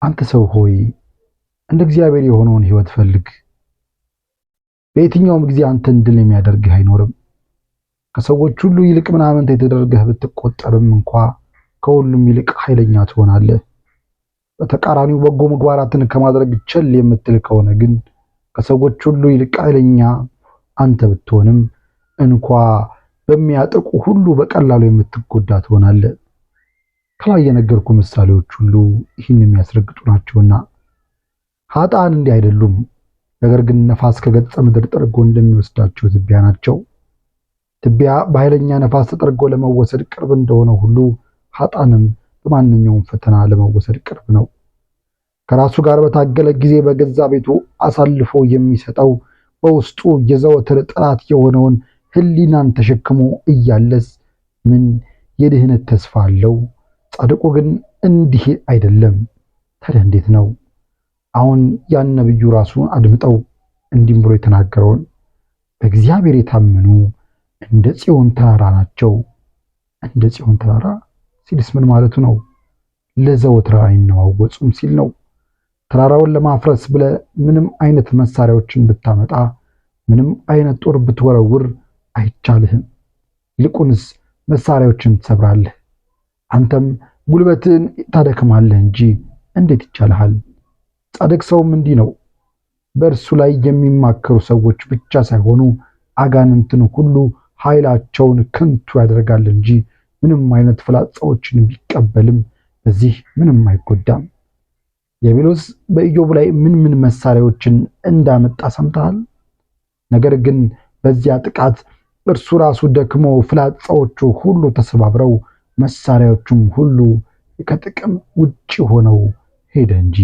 አንተ ሰው ሆይ እንደ እግዚአብሔር የሆነውን ሕይወት ፈልግ። በየትኛውም ጊዜ አንተን ድል የሚያደርግህ አይኖርም። ከሰዎች ሁሉ ይልቅ ምናምን የተደረገህ ብትቆጠርም እንኳ ከሁሉም ይልቅ ኃይለኛ ትሆናለህ። በተቃራኒው በጎ ምግባራትን ከማድረግ ቸል የምትል ከሆነ ግን ከሰዎች ሁሉ ይልቅ ኃይለኛ አንተ ብትሆንም እንኳ በሚያጠቁ ሁሉ በቀላሉ የምትጎዳ ትሆናለህ። ከላይ የነገርኩ ምሳሌዎች ሁሉ ይህን የሚያስረግጡ ናቸውና ኃጥአን እንዲህ አይደሉም። ነገር ግን ነፋስ ከገጸ ምድር ጠርጎ እንደሚወስዳቸው ትቢያ ናቸው። ትቢያ በኃይለኛ ነፋስ ተጠርጎ ለመወሰድ ቅርብ እንደሆነ ሁሉ ኃጥአንም በማንኛውም ፈተና ለመወሰድ ቅርብ ነው። ከራሱ ጋር በታገለ ጊዜ በገዛ ቤቱ አሳልፎ የሚሰጠው በውስጡ የዘወትር ጠላት የሆነውን ሕሊናን ተሸክሞ እያለስ ምን የድህነት ተስፋ አለው? ጻድቁ ግን እንዲህ አይደለም። ታዲያ እንዴት ነው? አሁን ያን ነብዩ ራሱን አድምጠው እንዲህም ብሎ የተናገረውን በእግዚአብሔር የታመኑ እንደ ጽዮን ተራራ ናቸው። እንደ ጽዮን ተራራ ሲልስ ምን ማለቱ ነው? ለዘወትር አይነዋወጹም ሲል ነው። ተራራውን ለማፍረስ ብለ ምንም አይነት መሳሪያዎችን ብታመጣ፣ ምንም አይነት ጦር ብትወረውር አይቻልህም። ይልቁንስ መሳሪያዎችን ትሰብራለህ። አንተም ጉልበትን ታደክማለህ እንጂ እንዴት ይቻልሃል? ጻድቅ ሰውም እንዲህ ነው። በእርሱ ላይ የሚማከሩ ሰዎች ብቻ ሳይሆኑ አጋንንትን ሁሉ ኃይላቸውን ከንቱ ያደርጋል እንጂ ምንም አይነት ፍላጻዎችን ቢቀበልም በዚህ ምንም አይጎዳም። ዲያብሎስ በኢዮብ ላይ ምን መሳሪያዎችን እንዳመጣ ሰምተሃል? ነገር ግን በዚያ ጥቃት እርሱ ራሱ ደክሞ ፍላጻዎቹ ሁሉ ተሰባብረው መሳሪያዎቹም ሁሉ ከጥቅም ውጪ ሆነው ሄደ እንጂ